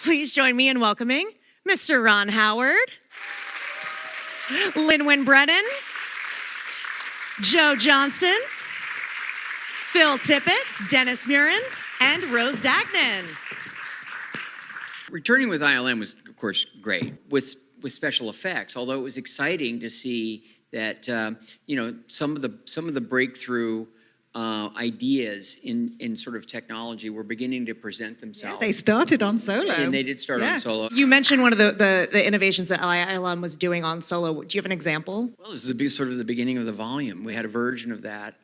Please join me in welcoming Mr. Ron Howard, Lynwyn Brennan, Joe Johnston, Phil Tippett, Dennis Murin, and Rose Dagnan. Returning with ILM was, of course, great with special effects. Although it was exciting to see that some of the breakthrough ideas in sort of technology were beginning to present themselves. Yeah, they started on Solo. And they did start on Solo. You mentioned one of the innovations that ILM was doing on Solo. Do you have an example? Well, it was sort of the beginning of the volume. We had a version of that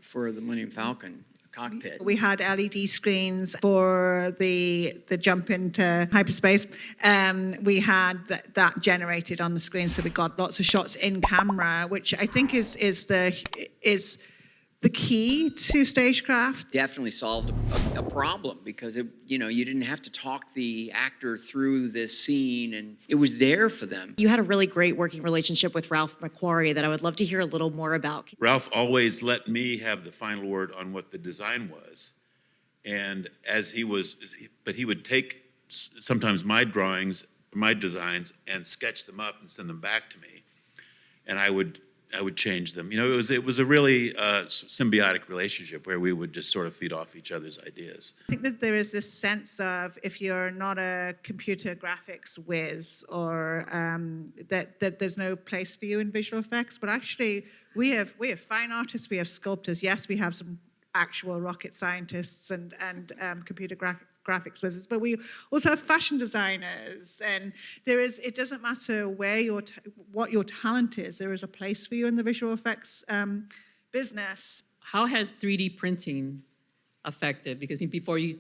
for the Millennium Falcon cockpit. We had LED screens for the jump into hyperspace. We had that generated on the screen, so we got lots of shots in camera, which I think is the key to stagecraft. Definitely solved a problem because you didn't have to talk the actor through this scene, and it was there for them. You had a really great working relationship with Ralph McQuarrie that I would love to hear a little more about. Ralph always let me have the final word on what the design was, and he would take sometimes my drawings, my designs, and sketch them up and send them back to me, and I would change them. It was a really symbiotic relationship where we would just sort of feed off each other's ideas. I think that there is this sense of, if you're not a computer graphics whiz, or that there's no place for you in visual effects. But actually, we have fine artists, we have sculptors. Yes, we have some actual rocket scientists and computer graphics wizards, but we also have fashion designers, and it doesn't matter what your talent is, there is a place for you in the visual effects business. How has 3D printing affected? Because before you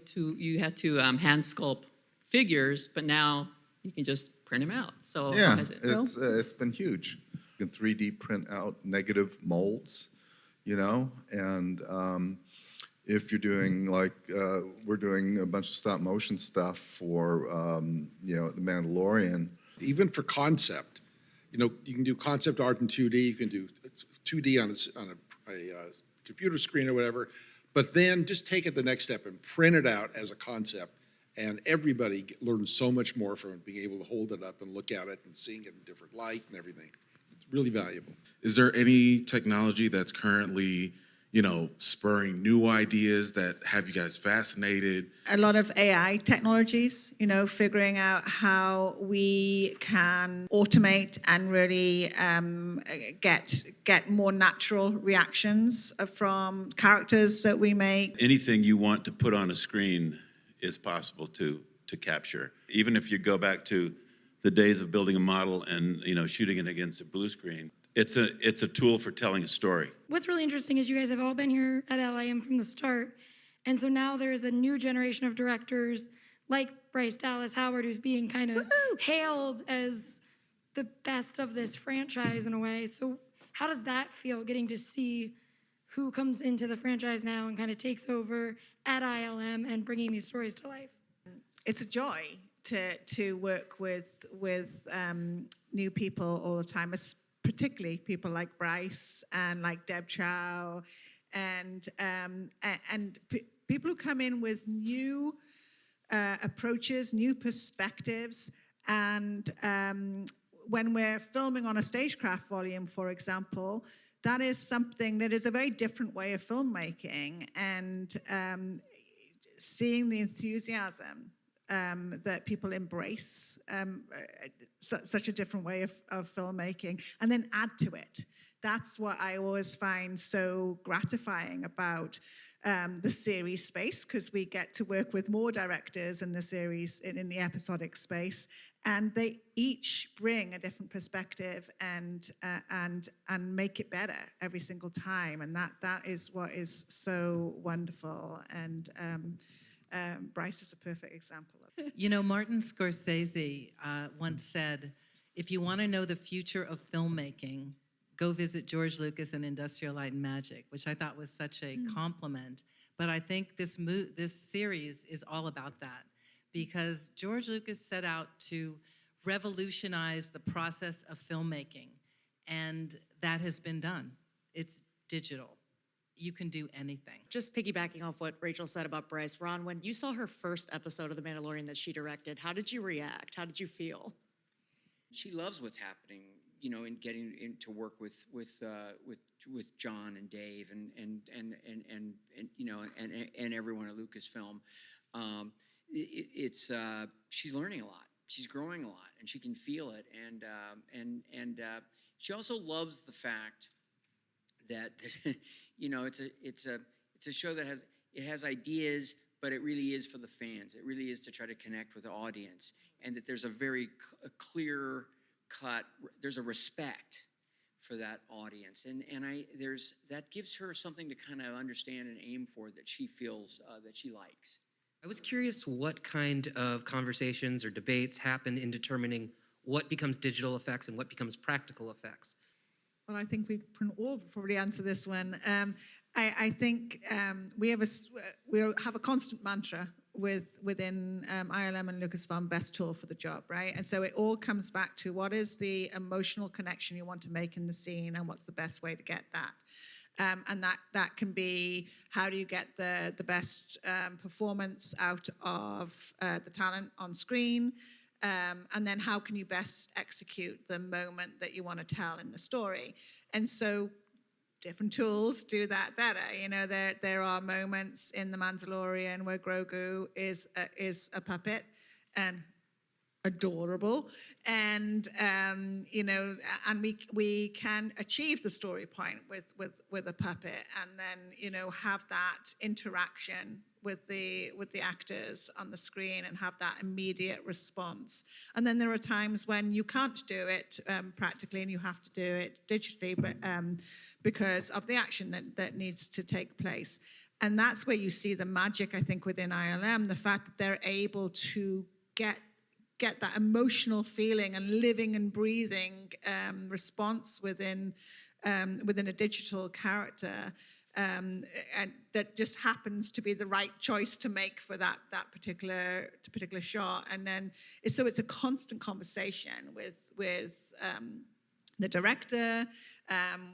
had to hand sculpt figures, but now you can just print them out. So yeah, how has it? It's been huge. You can 3D print out negative molds, and if you're doing we're doing a bunch of stop motion stuff for The Mandalorian. Even for concept, you can do concept art in 2D. You can do 2D on a computer screen or whatever, but then just take it the next step and print it out as a concept. And everybody learns so much more from it, being able to hold it up and look at it and seeing it in different light and everything. It's really valuable. Is there any technology that's currently spurring new ideas that have you guys fascinated? A lot of AI technologies, figuring out how we can automate and really get more natural reactions from characters that we make. Anything you want to put on a screen is possible to capture. Even if you go back to the days of building a model and shooting it against a blue screen, it's a tool for telling a story. What's really interesting is you guys have all been here at LIM from the start, and so now there is a new generation of directors like Bryce Dallas Howard, who's being kind of hailed as the best of this franchise in a way. So how does that feel, getting to see who comes into the franchise now and kind of takes over at ILM and bringing these stories to life? It's a joy to work with new people all the time, particularly people like Bryce and like Deb Chow, and people who come in with new approaches, new perspectives. And when we're filming on a stagecraft volume, for example, that is something that is a very different way of filmmaking, and seeing the enthusiasm that people embrace, such a different way of filmmaking, and then add to it. That's what I always find so gratifying about the series space, because we get to work with more directors in the series, in the episodic space, and they each bring a different perspective and make it better every single time, and that is what is so wonderful. And Bryce is a perfect example of it. Martin Scorsese once said, if you want to know the future of filmmaking, go visit George Lucas and Industrial Light and Magic, which I thought was such a compliment. But I think this series is all about that, because George Lucas set out to revolutionize the process of filmmaking, and that has been done. It's digital. you can do anything. Just piggybacking off what Rachel said about Bryce, Ron, when you saw her first episode of The Mandalorian that she directed, how did you react? How did you feel? She loves what's happening, in getting to work with John and Dave and everyone at Lucasfilm. She's learning a lot. She's growing a lot, and she can feel it. And she also loves the fact that it's a show that has ideas, but it really is for the fans. It really is to try to connect with the audience, and that there's a very clear cut. There's a respect for that audience, and that gives her something to kind of understand and aim for that she feels that she likes. I was curious what kind of conversations or debates happen in determining what becomes digital effects and what becomes practical effects. Well, I think we can all probably answer this one. I think we have a constant mantra within ILM and Lucasfilm, best tool for the job, right? And so it all comes back to what is the emotional connection you want to make in the scene, and what's the best way to get that. And that can be, how do you get the best performance out of the talent on screen? And then how can you best execute the moment that you want to tell in the story? And so different tools do that better. There are moments in The Mandalorian where Grogu is a puppet and adorable, and and we can achieve the story point with a puppet, and then have that interaction with the actors on the screen and have that immediate response. And then there are times when you can't do it practically and you have to do it digitally, but because of the action that needs to take place. And that's where you see the magic, I think, within ILM, the fact that they're able to get that emotional feeling and living and breathing response within a digital character, and that just happens to be the right choice to make for that particular shot. And then it's a constant conversation with the director,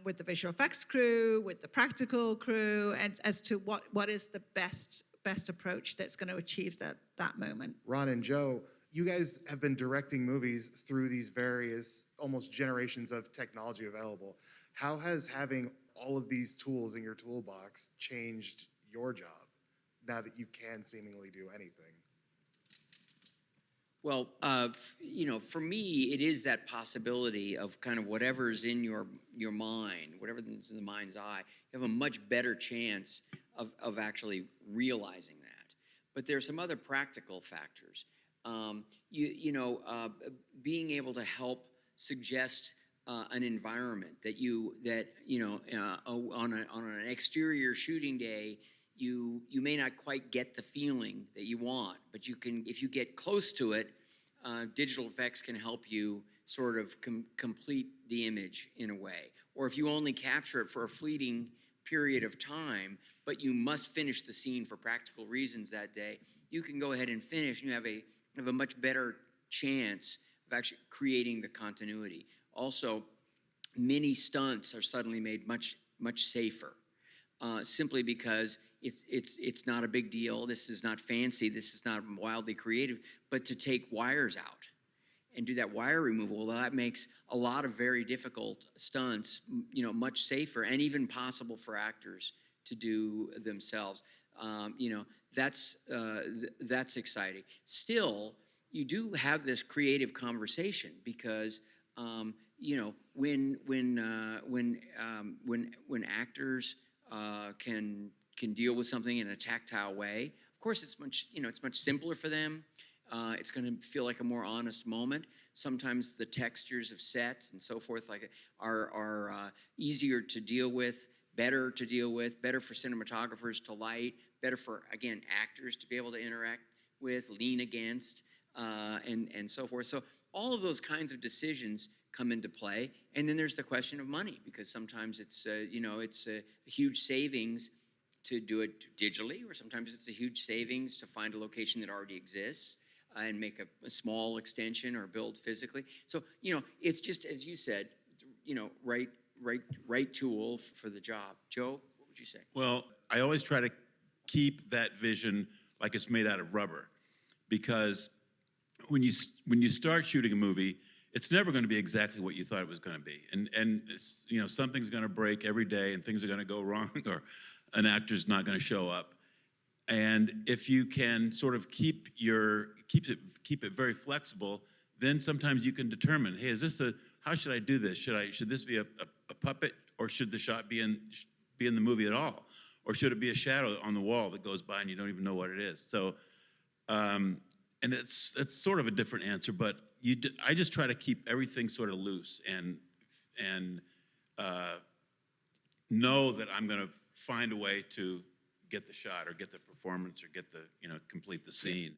with the visual effects crew, with the practical crew, and as to what is the best approach that's going to achieve that moment. Ron and Joe, you guys have been directing movies through these various almost generations of technology available. How has having all of these tools in your toolbox changed your job now that you can seemingly do anything? Well, for me, it is that possibility of kind of whatever's in your mind, whatever's in the mind's eye. You have a much better chance of actually realizing that. But there's some other practical factors. Being able to help suggest an environment on an exterior shooting day, you may not quite get the feeling that you want, but you can, if you get close to it, digital effects can help you sort of complete the image in a way. Or if you only capture it for a fleeting period of time, but you must finish the scene for practical reasons that day, you can go ahead and finish, and you have a much better chance of actually creating the continuity. Also, mini stunts are suddenly made much safer, simply because it's not a big deal. This is not fancy. This is not wildly creative. But to take wires out and do that wire removal, well, that makes a lot of very difficult stunts, much safer and even possible for actors to do themselves. That's exciting. Still, you do have this creative conversation because when actors can deal with something in a tactile way, of course it's much simpler for them. It's going to feel like a more honest moment. Sometimes the textures of sets and so forth are easier to deal with, better for cinematographers to light, better for, again, actors to be able to interact with, lean against, and so forth. So all of those kinds of decisions come into play. And then there's the question of money, because sometimes it's a huge savings to do it digitally, or sometimes it's a huge savings to find a location that already exists and make a small extension or build physically. So, it's just, as you said, right tool for the job. Joe, what would you say? Well, I always try to keep that vision like it's made out of rubber, because when you start shooting a movie, it's never going to be exactly what you thought it was going to be, and it's, you know, something's going to break every day, and things are going to go wrong, or an actor's not going to show up. And if you can sort of keep it very flexible, then sometimes you can determine, hey, how should I do this? Should this be a puppet, or should the shot be in the movie at all? Or should it be a shadow on the wall that goes by and you don't even know what it is? So, and it's sort of a different answer, but I just try to keep everything sort of loose and know that I'm going to find a way to get the shot or get the performance or complete the scene.